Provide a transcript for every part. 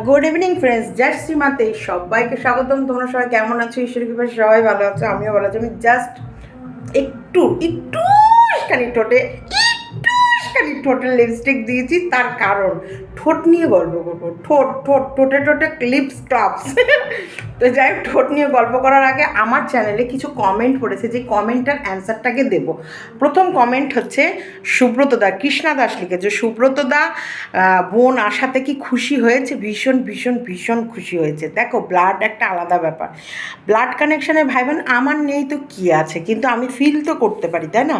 Good evening friends, just সীমাতে সবাইকে স্বাগতম। তোমরা সবাই কেমন আছো? ঈশ্বরের কৃপায় সবাই ভালো আছো, আমিও ভালো আছি। আমি জাস্ট একটুখানি ঠোঁটে লিপস্টিক দিয়েছি, তার কারণ ঠোঁট নিয়ে গল্প করবো। ঠোঁটে ক্লিপস টপস তো যাই হোক, ঠোঁট নিয়ে গল্প করার আগে আমার চ্যানেলে কিছু কমেন্ট পড়েছে, যে কমেন্টটার অ্যান্সারটাকে দেবো। প্রথম কমেন্ট হচ্ছে সুব্রত দা, কৃষ্ণা দাস লিখেছে, সুব্রত দা বোন আশাতে কি খুশি হয়েছে? ভীষণ ভীষণ ভীষণ খুশি হয়েছে। দেখো, ব্লাড একটা আলাদা ব্যাপার। ব্লাড কানেকশানে ভাই বোন আমার নেই তো কী আছে, কিন্তু আমি ফিল তো করতে পারি, তাই না?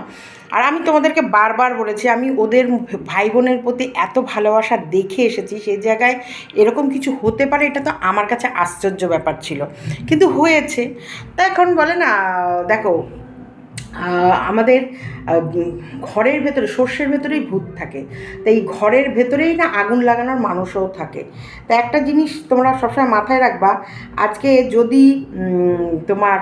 আর আমি তোমাদেরকে বারবার বলেছি, আমি ওদের ভাই বোনের প্রতি এত ভালোবাসা দেখে এসেছি, সেই জায়গায় এরকম কিছু হতে পারে এটা তো আমার কাছে আশ্চর্য ব্যাপার ছিল, কিন্তু হয়েছে। তা এখন বলে না, দেখো আমাদের ঘরের ভেতরে, সর্ষের ভেতরেই ভূত থাকে, তাই এই ঘরের ভেতরেই না আগুন লাগানোর মানুষও থাকে। তা একটা জিনিস তোমরা সবসময় মাথায় রাখবা, আজকে যদি তোমার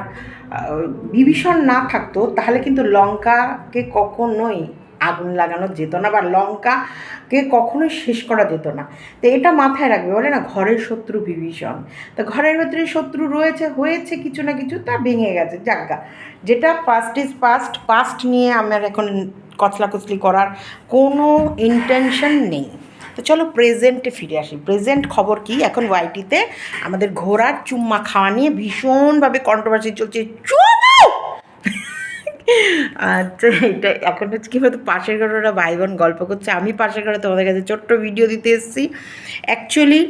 বিভীষণ না থাকতো, তাহলে কিন্তু লঙ্কাকে কখনোই আগুন লাগানো যেত না, বা লঙ্কাকে কখনোই শেষ করা যেত না। তো এটা মাথায় রাখবে, বলে না ঘরের শত্রু বিভীষণ। তো ঘরের ভেতরে শত্রু হয়েছে কিছু না কিছু, তা ভেঙে গেছে, যাজ্ঞা। যেটা পাস্ট ইজ পাস্ট, পাস্ট নিয়ে আমার এখন কচলাকচলি করার কোনো ইন্টেনশন নেই। তো চলো প্রেজেন্টে ফিরে আসি। প্রেজেন্ট খবর কি? এখন ওয়াইটিতে আমাদের ঘোড়ার চুম্মা খাওয়া নিয়ে ভীষণভাবে কন্ট্রোভার্সি চলছে। আচ্ছা, এটা এখন হচ্ছে কী বলতো, পাশের ঘরে ওরা ভাই বোন গল্প করছে, আমি পাশের ঘরে তোমাদের কাছে ছোট্ট ভিডিও দিতে এসেছি। অ্যাকচুয়ালি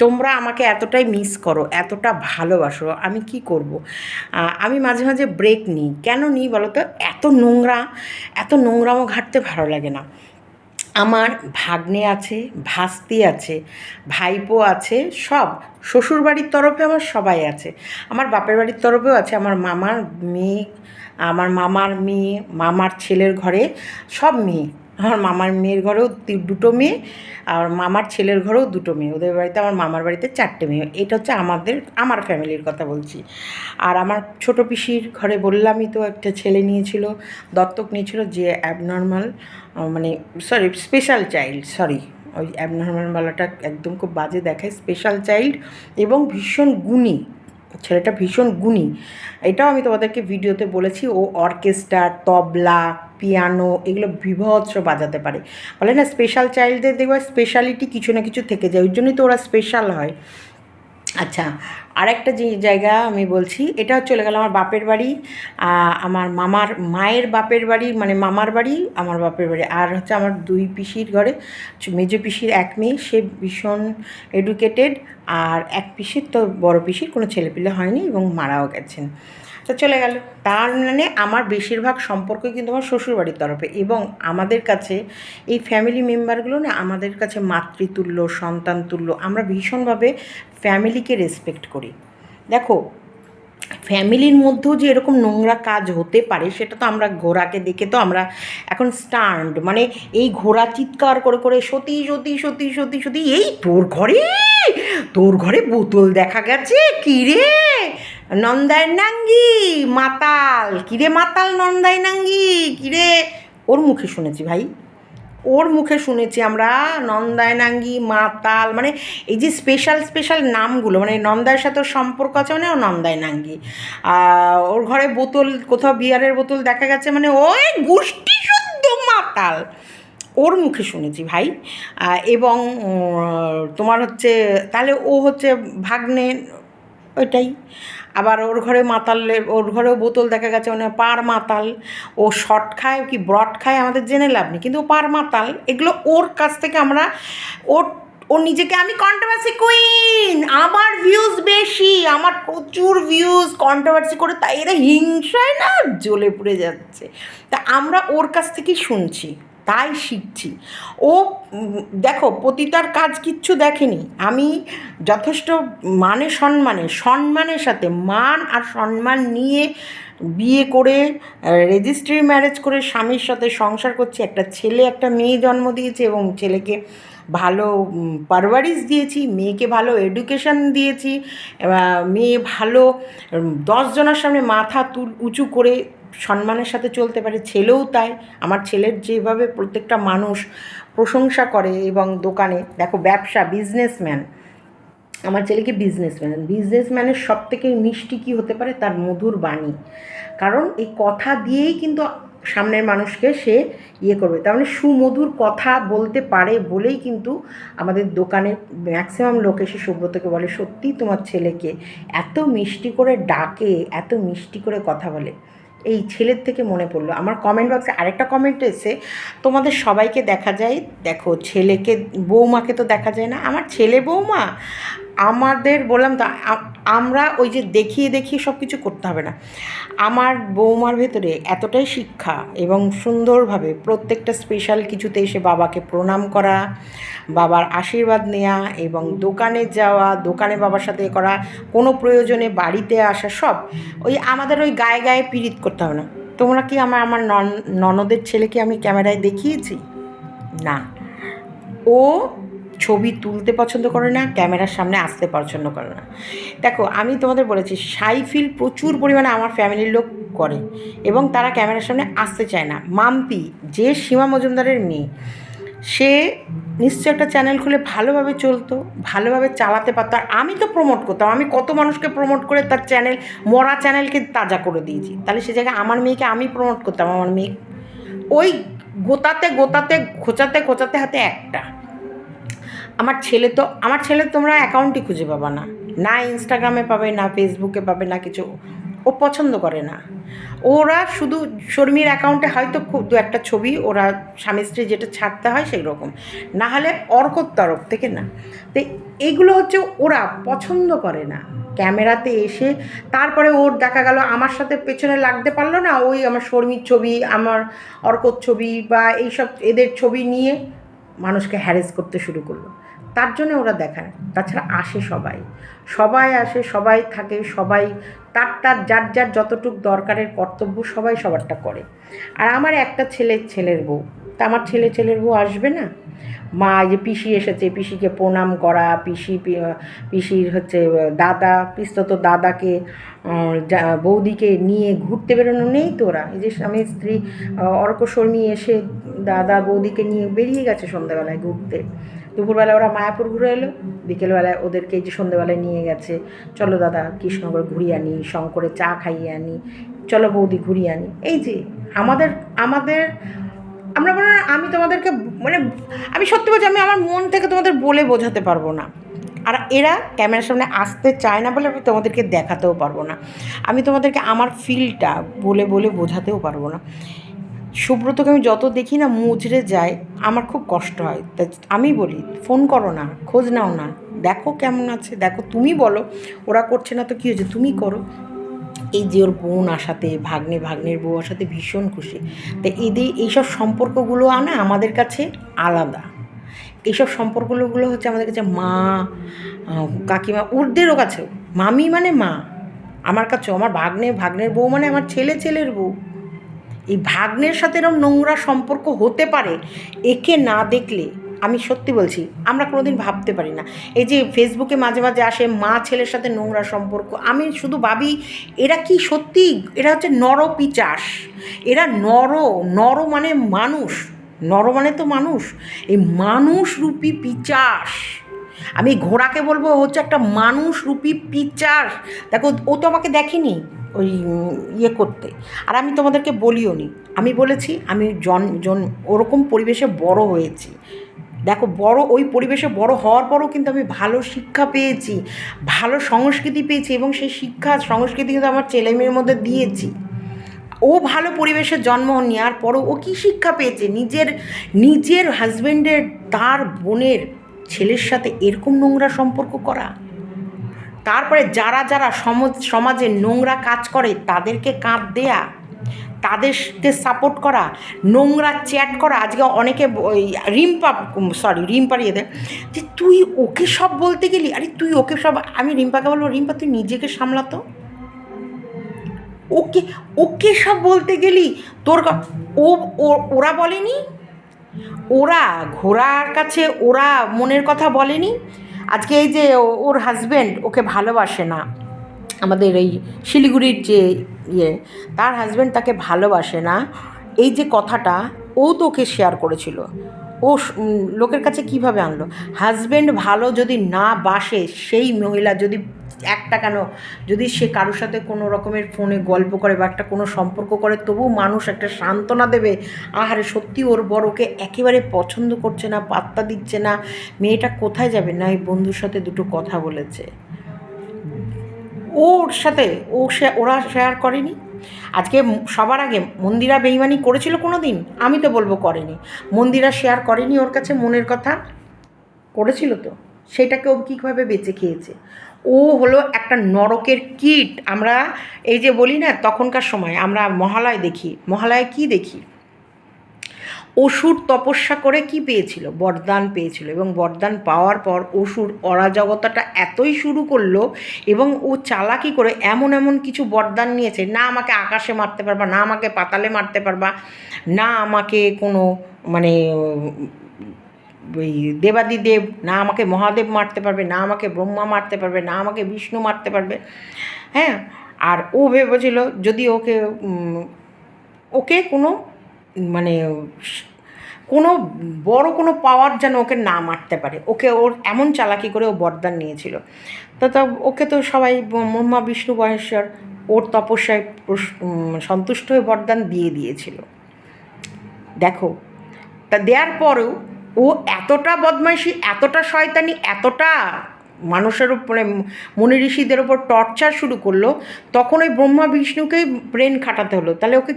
তোমরা আমাকে এতটাই মিস করো, এতটা ভালোবাসো, আমি কি করব। আমি মাঝে মাঝে ব্রেক নিই। কেন নিই বলো তো? এত নোংরামো ঘাটতে ভালো লাগে না। আমার ভাগ্নে আছে, ভাস্তি আছে, ভাইপো আছে, সব শ্বশুরবাড়ির তরফে আমার সবাই আছে। আমার বাপের বাড়ির তরফেও আছে, আমার মামার মেয়ে, আমার মামার মেয়ে, মামার ছেলের ঘরে সব মেয়ে। আমার মামার মেয়ের ঘরেও দুটো মেয়ে, আর মামার ছেলের ঘরেও দুটো মেয়ে। ওদের বাড়িতে, আমার মামার বাড়িতে চারটে মেয়ে। এটা হচ্ছে আমার ফ্যামিলির কথা বলছি। আর আমার ছোটো পিসির ঘরে বললামই তো, একটা ছেলে নিয়েছিল, দত্তক নিয়েছিল, যে অ্যাবনর্মাল, মানে সরি স্পেশাল চাইল্ড, সরি ওই অ্যাবনর্মাল বলাটা একদম খুব বাজে দেখায়, স্পেশাল চাইল্ড, এবং ভীষণ গুণী ছেলেটা, ভীষণ গুণী। এটাও আমি তোমাদেরকে ভিডিওতে বলেছি। ও অর্কেস্ট্রা, তবলা, পিয়ানো এগুলো বিভৎস বাজাতে পারে। বলে না স্পেশাল চাইল্ডদের দেখবে স্পেশালিটি কিছু না কিছু থেকে যায়, ওই জন্যই তো ওরা স্পেশাল হয়। আচ্ছা, আরেকটা যে জায়গা আমি বলছি, এটা চলে গেল আমার বাপের বাড়ি, আমার মামার মায়ের বাপের বাড়ি, মানে মামার বাড়ি, আমার বাপের বাড়ি। আর হচ্ছে আমার দুই পিসির ঘরে, মেজো পিসির এক মেয়ে, সে ভীষণ এডুকেটেড, আর এক পিসির তো, বড় পিসির কোনো ছেলেপিলে হয়নি এবং মারাও গেছেন। তো চলে গেল। তার মানে আমার বেশিরভাগ সম্পর্কই কিন্তু আমার শ্বশুরবাড়ির তরফে, এবং আমাদের কাছে এই ফ্যামিলি মেম্বারগুলো না আমাদের কাছে মাতৃতুল্য, সন্তানতুল্য। আমরা ভীষণভাবে ফ্যামিলিকে রেসপেক্ট করি। দেখো, ফ্যামিলির মধ্যেও যে এরকম নোংরা কাজ হতে পারে, সেটা তো আমরা ঘোড়াকে দেখে তো আমরা এখন স্টান্ড, মানে এই ঘোড়া চিৎকার করে করে সতী সতী সতী সতী সতী, এই তোর ঘরে বোতল দেখা গেছে, কী রে নন্দায় নাঙ্গি মাতাল, কিরে মাতাল নন্দায় নাঙ্গি, কিরে। ওর মুখে শুনেছি ভাই, ওর মুখে শুনেছি আমরা, নন্দায় নাঙ্গি মাতাল, মানে এই যে স্পেশাল স্পেশাল নামগুলো, মানে নন্দার সাথে ওর সম্পর্ক আছে মানে ও নন্দায় নাঙ্গি। ওর ঘরে বোতল, কোথাও বিয়ারের বোতল দেখা গেছে মানে ওই গোষ্ঠী শুদ্ধ মাতাল। ওর মুখে শুনেছি ভাই। এবং তোমার হচ্ছে, তাহলে ও হচ্ছে ভাগ্নে, ওইটাই। আবার ওর ঘরে মাতালের, ওর ঘরেও বোতল দেখা গেছে মানে পার মাতাল। ও শট খায় কি ব্রড খায় আমাদের জেনে লাভ নেই, কিন্তু ও পার মাতাল। এগুলো ওর কাছ থেকে আমরা, ওর ও নিজেকে, আমি কন্ট্রোভার্সি কুইন, আমার ভিউজ বেশি, আমার প্রচুর ভিউজ, কন্ট্রোভার্সি করে তাই এরা হিংসায় না জ্বলে পুড়ে যাচ্ছে। তা আমরা ওর কাছ থেকেই শুনছি, তাই শিখছি। ও দেখো, পতিতার কাজ কিচ্ছু দেখেনি। আমি যথেষ্ট সম্মানের সাথে, মান আর সম্মান নিয়ে বিয়ে করে, রেজিস্ট্রি ম্যারেজ করে স্বামীর সাথে সংসার করছি। একটা ছেলে একটা মেয়ে জন্ম দিয়েছে, এবং ছেলেকে ভালো পারভারিশ দিয়েছি, মেয়েকে ভালো এডুকেশন দিয়েছি। মেয়ে ভালো 10 জনের সামনে মাথা উঁচু করে সম্মানের সাথে চলতে পারে, ছেলেও তাই। আমার ছেলের যেভাবে প্রত্যেকটা মানুষ প্রশংসা করে, এবং দোকানে দেখো, ব্যবসা, বিজনেসম্যান, আমার ছেলেকে বিজনেসম্যানের সব থেকে মিষ্টি কী হতে পারে? তার মধুর বাণী। কারণ এই কথা দিয়েই কিন্তু সামনের মানুষকে সে ইয়ে করবে, তার মানে সুমধুর কথা বলতে পারে বলেই কিন্তু আমাদের দোকানের ম্যাক্সিমাম লোক এসে সুব্রতকে বলে, সত্যি তোমার ছেলেকে এত মিষ্টি করে ডাকে, এত মিষ্টি করে কথা বলে। এই ছেলের থেকে মনে পড়লো, আমার কমেন্ট বক্সে আরেকটা কমেন্ট এসে, তোমাদের সবাইকে দেখা যায়, দেখো ছেলেকে, বৌমাকে তো দেখা যায় না, আমার ছেলে বৌমা আমাদের বললাম তো, আমরা ওই যে দেখিয়ে দেখিয়ে সব কিছু করতে হবে না। আমার বৌমার ভেতরে এতটাই শিক্ষা এবং সুন্দরভাবে প্রত্যেকটা স্পেশাল কিছুতে এসে বাবাকে প্রণাম করা, বাবার আশীর্বাদ নেওয়া এবং দোকানে যাওয়া, দোকানে বাবার সাথে করা, কোনো প্রয়োজনে বাড়িতে আসা, সব ওই আমাদের ওই গায়ে গায়ে পীড়িত করতে হবে না। তোমরা কি আমার ননদের ছেলেকে আমি ক্যামেরায় দেখিয়েছি? না, ও ছবি তুলতে পছন্দ করে না, ক্যামেরার সামনে আসতে পছন্দ করে না। দেখো আমি তোমাদের বলেছি, সাইফিল প্রচুর পরিমাণে আমার ফ্যামিলির লোক করে এবং তারা ক্যামেরার সামনে আসতে চায় না। মাম্পি, যে সীমা মজুমদারের মেয়ে, সে নিশ্চয় একটা চ্যানেল খুলে ভালোভাবে চলতো, ভালোভাবে চালাতে পারতো। আর আমি তো প্রমোট করতাম, আমি কত মানুষকে প্রমোট করে তার চ্যানেল, মরা চ্যানেলকে তাজা করে দিয়েছি। তাহলে সে জায়গায় আমার মেয়েকে আমি প্রমোট করতাম, আমার মেয়ে ওই গোতাতে গোতাতে খোঁচাতে খোঁচাতে হাতে একটা। আমার ছেলে তোমরা অ্যাকাউন্টই খুঁজে পাবা না, না ইনস্টাগ্রামে পাবে, না ফেসবুকে পাবে, না কিছু। ও পছন্দ করে না। ওরা শুধু শর্মির অ্যাকাউন্টে হয়তো খুব দু একটা ছবি ওরা স্বামী স্ত্রী যেটা ছাড়তে হয় সেই রকম, না হলে অর্কর তরফ থেকে না। তো এইগুলো হচ্ছে ওরা পছন্দ করে না ক্যামেরাতে এসে। তারপরে ওর দেখা গেল আমার সাথে পেছনে লাগতে পারলো না, ওই আমার শর্মির ছবি, আমার অর্কর ছবি বা এইসব এদের ছবি নিয়ে মানুষকে হ্যারেস করতে শুরু করলো। তার জন্য ওরা দেখায়। তাছাড়া আসে সবাই আসে, সবাই থাকে, সবাই তার যার যতটুকু দরকারের কর্তব্য সবাই সবারটা করে। আর আমার একটা ছেলের বউ, তা আমার ছেলের বউ আসবে না? মা যে পিসি এসেছে, পিসিকে প্রণাম করা, পিসির হচ্ছে দাদা, পিস্তত দাদাকে, বৌদিকে নিয়ে ঘুরতে বেরোনো নেই তো? ওরা এই যে স্বামী স্ত্রী অর্ক শর্মী এসে দাদা বৌদিকে নিয়ে বেরিয়ে গেছে সন্ধ্যাবেলায় ঘুরতে। দুপুরবেলা ওরা মায়াপুর ঘুরে এলো, বিকেলবেলায় ওদেরকে এই যে সন্ধ্যেবেলায় নিয়ে গেছে, চলো দাদা কৃষ্ণনগর ঘুরিয়ে আনি, শঙ্করে চা খাইয়ে আনি, চলো বৌদি ঘুরিয়ে আনি। এই যে আমাদের আমরা আমি তোমাদেরকে মানে, আমি সত্যি বলছি, আমি আমার মন থেকে তোমাদের বলে বোঝাতে পারবো না। আর এরা ক্যামেরার সামনে আসতে চায় না বলে আমি তোমাদেরকে দেখাতেও পারবো না, আমি তোমাদেরকে আমার ফিলটা বলে বোঝাতেও পারবো না। সুব্রতকে আমি যত দেখি না মুচড়ে যায়, আমার খুব কষ্ট হয়। তাই আমি বলি, ফোন করো না, খোঁজ নাও না, দেখো কেমন আছে, দেখো তুমি বলো, ওরা করছে না তো কী হয়েছে, তুমি করো। এই যে ওর বোন আসাতে, ভাগ্নের বউ আসাতে ভীষণ খুশি। তাই এইসব সম্পর্কগুলো আনা আমাদের কাছে আলাদা। এইসব সম্পর্কগুলো হচ্ছে আমাদের কাছে মা, কাকিমা, ওদেরও কাছেও মামি মানে মা, আমার কাছেও আমার ভাগ্নের বউ মানে আমার ছেলের বউ। এই ভাগ্নের সাথে এরকম নোংরা সম্পর্ক হতে পারে, একে না দেখলে আমি সত্যি বলছি আমরা কোনোদিন ভাবতে পারি না। এই যে ফেসবুকে মাঝে মাঝে আসে মা ছেলের সাথে নোংরা সম্পর্ক, আমি শুধু ভাবি এরা কি সত্যি, এরা হচ্ছে নরপিচাস, এরা নর মানে মানুষ, নর মানে তো মানুষ, এই মানুষরূপী পিচাস। আমি ঘোড়াকে বলবো হচ্ছে একটা মানুষরূপী পিচাস। দেখো ও তো আমাকে দেখেনি ওই ইয়ে করতে, আর আমি তোমাদেরকে বলিও নি, আমি বলেছি আমি ওরকম পরিবেশে বড় হয়েছি। দেখো ওই পরিবেশে বড় হওয়ার পরও কিন্তু আমি ভালো শিক্ষা পেয়েছি, ভালো সংস্কৃতি পেয়েছি, এবং সেই শিক্ষা সংস্কৃতি কিন্তু আমার ছেলেমেয়ের মধ্যে দিয়েছি। ও ভালো পরিবেশে জন্ম নেওয়ার পরও ও কী শিক্ষা পেয়েছে, নিজের হাজব্যান্ডের তার বোনের ছেলের সাথে এরকম নোংরা সম্পর্ক করা। তারপরে যারা সমাজে নোংরা কাজ করে তাদেরকে কাঁধ দেয়া, তাদেরকে সাপোর্ট করা, নোংরা চ্যাট করা। আজকে অনেকে ওই রিম্পার ইয়ে দেয় যে তুই ওকে সব বলতে গেলি, আরে তুই ওকে সব, আমি রিম্পাকে বলবো রিম্পা তুই নিজেকে সামলাতো, ওকে সব বলতে গেলি তোর ওরা বলেনি, ওরা ঘোড়ার কাছে ওরা মনের কথা বলেনি। আজকে এই যে ওর হাজব্যান্ড ওকে ভালোবাসে না, আমাদের এই শিলিগুড়ির যে ইয়ে, তার হাজব্যান্ড তাকে ভালোবাসে না, এই যে কথাটা ও তো ওকে শেয়ার করেছিল, ও লোকের কাছে কিভাবে আনলো? হাজব্যান্ড ভালো যদি না বাসে, সেই মহিলা যদি একটা কেন, যদি সে কারোর সাথে কোনো রকমের ফোনে গল্প করে বা একটা কোনো সম্পর্ক করে, তবুও মানুষ একটা সান্ত্বনা দেবে, আহারে সত্যি ওর বড়কে একেবারে পছন্দ করছে না, পাত্তা দিচ্ছে না, মেয়েটা কোথায় যাবে, না এই বন্ধুর সাথে দুটো কথা বলেছে, ওর সাথে ওরা শেয়ার করেনি। আজকে সবার আগে মন্দিরা বেইমানি করেছিল কোনো দিন? আমি তো বলবো করেনি। মন্দিরা শেয়ার করেনি ওর কাছে মনের কথা? করেছিল তো। সেটাকে ও কীভাবে বেঁচে খেয়েছে। ও হলো একটা নরকের কীট। আমরা এই যে বলি না, তখনকার সময় আমরা মহালয় দেখি, মহালয়ে কী দেখি? অসুর তপস্যা করে কি পেয়েছিল? বরদান পেয়েছিল, এবং বরদান পাওয়ার পর অসুর অরাজকতাটা এতই শুরু করলো, এবং ও চালাকি করে এমন এমন কিছু বরদান নিয়েছে, না আমাকে আকাশে মারতে পারবা, না আমাকে পাতালে মারতে পারবা, না আমাকে কোনো মানে ওই দেবাদিদেব, না আমাকে মহাদেব মারতে পারবে, না আমাকে ব্রহ্মা মারতে পারবে, না আমাকে বিষ্ণু মারতে পারবে। হ্যাঁ, আর ও ভেবেছিল যদি ওকে ওকে কোনো মানে কোনো বড় কোনো পাওয়ার যেন ওকে না মারতে পারে, ওকে ওর এমন চালাকি করে ও বরদান নিয়েছিল। তা ওকে তো সবাই ব্রহ্মা বিষ্ণু মহেশ্বর ওর তপস্যায় সন্তুষ্ট হয়ে বরদান দিয়ে দিয়েছিল। দেখো, তা দেওয়ার পরেও ও এতটা বদমাইশি, এতটা শয়তানি, এতটা মানুষের উপরে মুনি ঋষিদের ওপর টর্চার শুরু করলো, তখন ওই ব্রহ্মা বিষ্ণুকেই ব্রেন খাটাতে হলো। তাহলে ওকে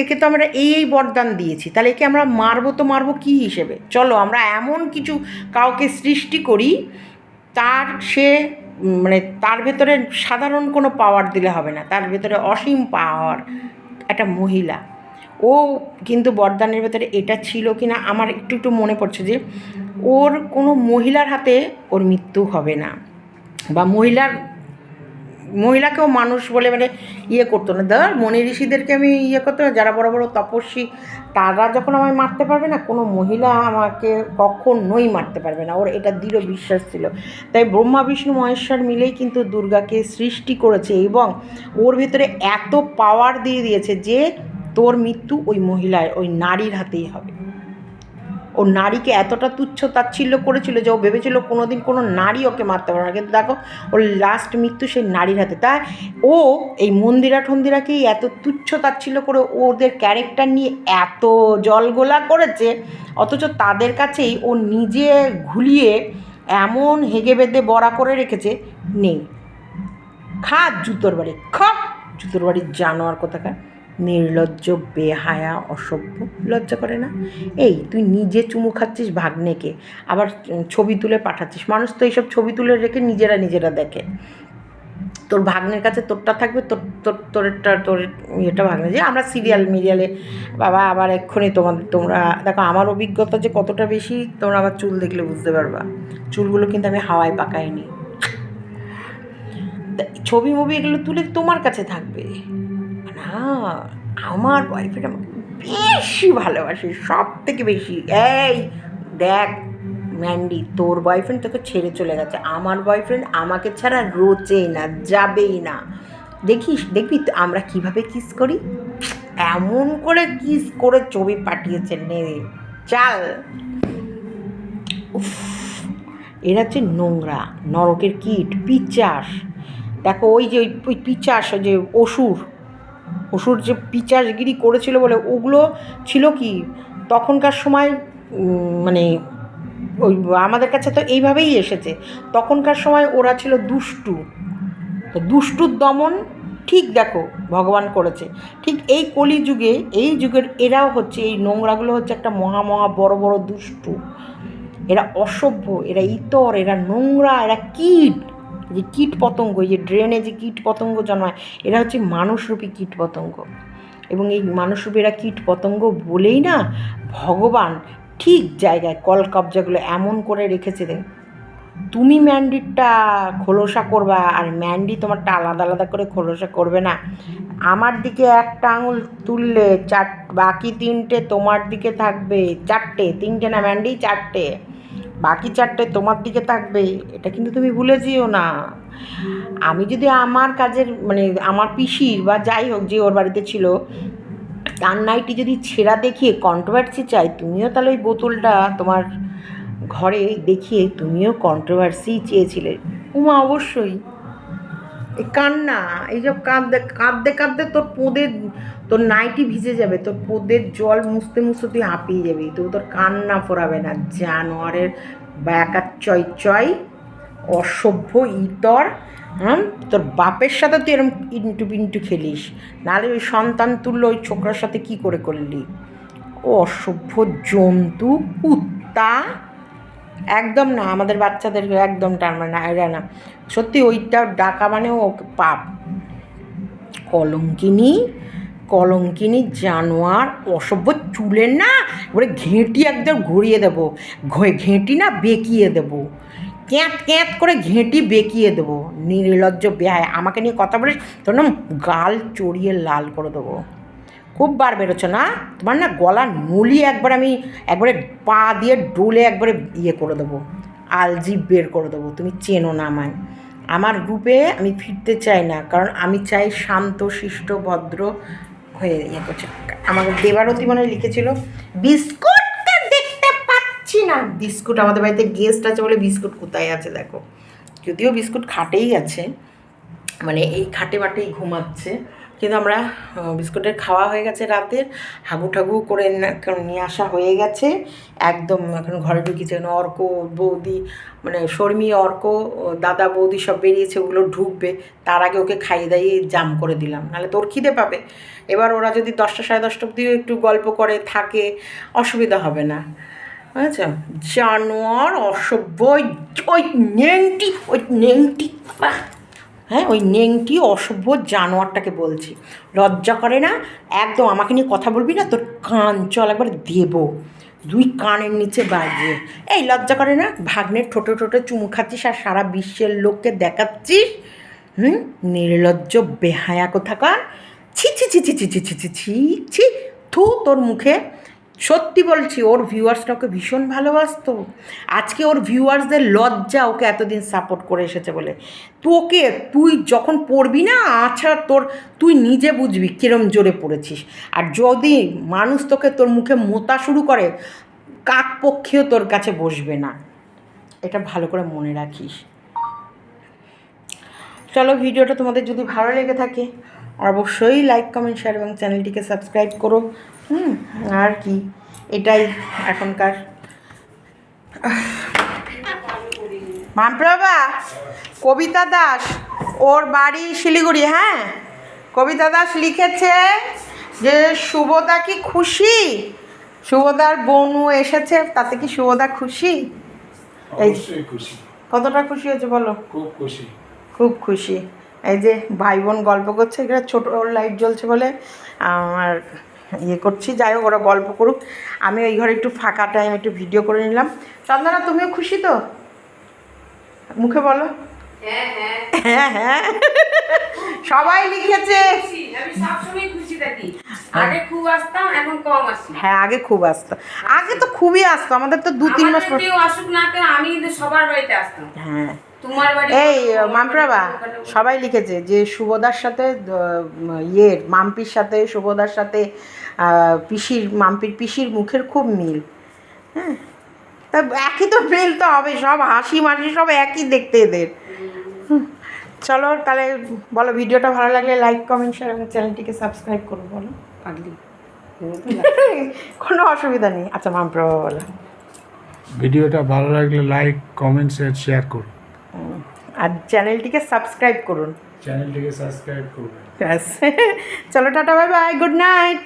একে তো আমরা এই বরদান দিয়েছি, তাহলে একে আমরা মারবো তো মারবো কী হিসেবে? চলো আমরা এমন কিছু কাউকে সৃষ্টি করি, তার সে মানে তার ভেতরে সাধারণ কোনো পাওয়ার দিলে হবে না, তার ভেতরে অসীম পাওয়ার। একটা মহিলা, ও কিন্তু বরদানের ভেতরে এটা ছিল কি না আমার একটু একটু মনে পড়ছে যে ওর কোনো মহিলার হাতে ওর মৃত্যু হবে না, বা মহিলাকেও মানুষ বলে মানে ইয়ে করতো না। ধর মনি ঋষিদেরকে আমি ইয়ে করতো না, যারা বড় বড় তপস্বী, তারা যখন আমায় মারতে পারবে না, কোনো মহিলা আমাকে কখনোই মারতে পারবে না, ওর এটা দৃঢ় বিশ্বাস ছিল। তাই ব্রহ্মা বিষ্ণু মহেশ্বর মিলেই কিন্তু দুর্গাকে সৃষ্টি করেছে, এবং ওর ভিতরে এত পাওয়ার দিয়ে দিয়েছে যে তোর মৃত্যু ওই মহিলার, ওই নারীর হাতেই হবে। ও নারীকে এতটা তুচ্ছ তাচ্ছিল্য করেছিল যে ও ভেবেছিল কোনো দিন কোনো নারী ওকে মারতে পারবে না, কিন্তু দেখো ওর লাস্ট মৃত্যু সেই নারীর হাতে। তাই ও এই মন্দিরা ঠন্দিরাকেই এত তুচ্ছ তাচ্ছিল্য করে ওদের ক্যারেক্টার নিয়ে এত জলগোলা করেছে, অথচ তাদের কাছেই ও নিজে ঘুলিয়ে এমন হেগে বেঁধে বড়া করে রেখেছে, নেই খা জুতোর বাড়ি, খা জুতোর বাড়ির জানোয়ার কোথাকার, নির্লজ্জ, বেহায়া, অসভ্য, লজ্জা করে না? এই তুই নিজে চুমু খাচ্ছিস ভাগ্নেকে, আবার ছবি তুলে পাঠাচ্ছিস। মানুষ তো এইসব ছবি তুলে রেখে নিজেরা দেখে। তোর ভাগ্নের কাছে তোরটা থাকবে, তোর ইয়েটা ভাগ্নে, যে আমরা সিরিয়াল মিরিয়ালে বাবা আবার এক্ষুনি তোমরা দেখো আমার অভিজ্ঞতা যে কতটা বেশি, তোমরা আমার চুল দেখলে বুঝতে পারবা। চুলগুলো কিন্তু আমি হাওয়ায় পাকাইনি, ছবি মুভি এগুলো তুলে তোমার কাছে থাকবে না। আমার বয়ফ্রেন্ড আমাকে বেশি ভালোবাসে, সব থেকে বেশি। এই দেখ ম্যান্ডি, তোর বয়ফ্রেন্ড তোকে ছেড়ে চলে গেছে, আমার বয়ফ্রেন্ড আমাকে ছাড়া রোচেই না, যাবেই না। দেখবি আমরা কিভাবে কিস করি, এমন করে কিস করে ছবি পাঠিয়েছে, নে চাল। উফ, এরা হচ্ছে নোংরা নরকের কীট, পিচাস। দেখো ওই যে ওই পিচাস, যে অসুর যে পিচাসগিরি করেছিল বলে, ওগুলো ছিল কি তখনকার সময় মানে ওই আমাদের কাছে তো এইভাবেই এসেছে। তখনকার সময় ওরা ছিল দুষ্টুর দমন, ঠিক দেখো ভগবান করেছে। ঠিক এই কলিযুগে, এই যুগের এরাও হচ্ছে, এই নোংরাগুলো হচ্ছে একটা মহা বড় বড় দুষ্টু। এরা অসভ্য, এরা ইতর, এরা নোংরা, এরা কীট, যে কীট পতঙ্গ, এই যে ড্রেনে যে কীট পতঙ্গ জন্মায়, এরা হচ্ছে মানুষরূপী কীট পতঙ্গ। এবং এই মানুষরূপী এরা কীট পতঙ্গ বলেই না ভগবান ঠিক জায়গায় কল কবজাগুলো এমন করে রেখেছে। তুমি ম্যান্ডিরটা খোলসা করবা, আর ম্যান্ডি তোমারটা আলাদা আলাদা করে খোলসা করবে না। আমার দিকে একটা আঙুল তুললে বাকি তিনটে তোমার দিকে থাকবে, তিনটে না ম্যান্ডি, চারটে, বাকি চারটে তোমার দিকে থাকবে, এটা কিন্তু তুমি ভুলে যেও না। আমি যদি আমার কাজের মানে আমার পিসির বা যাই হোক যে ওর বাড়িতে ছিল, তার নাইটি যদি ছেঁড়া দেখিয়ে কন্ট্রোভার্সি চাই, তুমিও তাহলে ওই বোতলটা তোমার ঘরে দেখিয়ে তুমিও কন্ট্রোভার্সি চেয়েছিলে। উমা অবশ্যই এই কান্না, এইসব কাঁদতে কাঁদতে কাঁদতে তোর নাইটি ভিজে যাবে, তোর পোদের জল মুছতে মুছতে তুই হাঁপিয়ে যাবি, তোর কান্না ফোরাবে না। জানোয়ারের ব্যাকার চয় চয়, অসভ্য ইতর। হ্যাঁ, তোর বাপের সাথে তুই এরকম ইন্টু পিন্টু খেলিস, নাহলে ওই সন্তান তুললো ওই ছোকরার সাথে কি করে করলি? ও অসভ্য জন্তু, কুত্তা। একদম না, আমাদের বাচ্চাদের একদম টানবে না, এরা না। সত্যি ওইটা ডাকা মানে ও পাপ। কলঙ্কিনী জানোয়ার, অসভ্য। চুলের না এবারে ঘেঁটি একদম ঘুরিয়ে দেবো, ঘেঁটি না বেঁকিয়ে দেবো, ক্যাঁত ক্যাঁত করে ঘেঁটি বেঁকিয়ে দেবো। নির্লজ্জ বেহায়, আমাকে নিয়ে কথা বলিস তোর না গাল চড়িয়ে লাল করে দেবো। খুব বার বেরোচ্ছ না তোমার, না গলা নলি একবারে পা দিয়ে ডোলে একবারে ইয়ে করে দেবো, আলজিভ বের করে দেবো। তুমি চেনো না আমায়, আমার রূপে আমি ফিরতে চাই না, কারণ আমি চাই শান্ত শিষ্ট ভদ্র হয়ে ইয়ে করছে। আমাকে দেবারতী মনে লিখেছিল বিস্কুটটা দেখতে পাচ্ছি না। বিস্কুট, আমাদের বাড়িতে গেস্ট আছে বলে বিস্কুট কোথায় আছে দেখো, যদিও বিস্কুট খাটেই আছে, মানে এই খাটে বাটেই ঘুমাচ্ছে, কিন্তু আমরা বিস্কুটের খাওয়া হয়ে গেছে রাতের, হাগু ঠাগু করে নিয়ে আসা হয়ে গেছে একদম। এখন ঘরে ঢুকিয়েছে, অর্ক বৌদি মানে শর্মী, অর্ক দাদা বৌদি সব বেরিয়েছে, ওগুলো ঢুকবে, তার আগে ওকে খাইয়ে দাইয়ে জাম করে দিলাম, নাহলে তোর খিদে পাবে। এবার ওরা যদি 10টা সাড়ে 10টা অবধিও একটু গল্প করে থাকে, অসুবিধা হবে না, বুঝেছ? জানোয়ার, অসভ্য, ওই নেংটি হ্যাঁ, ওই নেংটি অসভ্য জানোয়ারটাকে বলছি, লজ্জা করে না? একদম আমাকে নিয়ে কথা বলবি না, তোর কান চল একবার দেবো, দুই কানের নিচে বাজিয়ে। এই লজ্জা করে না? ভাগ্নের ঠোঁটো ঠোঁটো চুমু খাচ্ছিস আর সারা বিশ্বের লোককে দেখাচ্ছিস। নির্লজ্জ বেহায়া কোথাকার। ছি ছি ছি ছি ছি ছি ছি ছি ছি ছি, থু তোর মুখে। সত্যি বলছি, ওর ভিউয়ার্সটা ওকে ভীষণ ভালোবাসতো। আজকে ওর ভিউয়ার্সদের লজ্জা ওকে এতদিন সাপোর্ট করে এসেছে বলে। তুই যখন পড়বি না, আচ্ছা তুই নিজে বুঝবি কিরম জোরে পড়েছিস। আর যদি মানুষ তোকে তোর মুখে মোতা শুরু করে, কাক পক্ষীও তোর কাছে বসবে না, এটা ভালো করে মনে রাখিস। চলো, ভিডিওটা তোমাদের যদি ভালো লেগে থাকে অবশ্যই লাইক কমেন্ট শেয়ার এবং চ্যানেলটিকে সাবস্ক্রাইব করো। আর কি, এটাই এখনকার। মামপ্রভা, কবিতা দাস, ওর বাড়ি শিলিগুড়ি। হ্যাঁ, কবিতা দাস লিখেছে যে শুভদা কি খুশি, শুভদার বনু এসেছে, তাতে কি শুভদা খুশি? খুশি। কতটা খুশি হয়েছে বলো? খুব খুশি, খুব খুশি। এই যে ভাই বোন গল্প করছে, এখানে ছোটো লাইট জ্বলছে বলে আর ইয়ে করছি। যাই হোক, ওরা গল্প করুক, আমি ওই ঘরে একটু ফাঁকা টাইম একটু ভিডিও করে নিলাম। চন্দনা, তুমিও খুশি তো? মুখে বলো। হ্যাঁ হ্যাঁ হ্যাঁ হ্যাঁ, সবাই লিখেছে। আমি সবসময় খুশি থাকি। আগে খুব আসতাম, এখন কম আসি। হ্যাঁ, আগে খুব আসতো, আগে তো খুবই আসতো, আমাদের তো 2-3 মাস পর। কেউ আসুক না কেন, আমি কিন্তু সবার বাড়িতে আসতাম। হ্যাঁ, তোমার বাড়ি, এই মামপ্রভা সবাই লিখেছে যে শুভদার সাথে মাম্পির সাথে শুভদার সাথে মাম্পির পিসির মুখের খুব মিল। হ্যাঁ, তা একই তো মিল তো হবে, সব হাসি মাসি সব একই দেখতে এদের। চলো তাহলে বলো, ভিডিওটা ভালো লাগলে লাইক কমেন্ট শেয়ার এবং চ্যানেলটিকে সাবস্ক্রাইব করো। বলো, পাগলি। কোনো অসুবিধা নেই। আচ্ছা মামপ্রভা বলো। ভিডিওটা ভালো লাগলে লাইক কমেন্ট শেয়ার করুন, আর চ্যানেলটিকে সাবস্ক্রাইব করুন। চ্যানেলটিকে সাবস্ক্রাইব করুন। ব্যাস, চলো tata, bye bye, good night.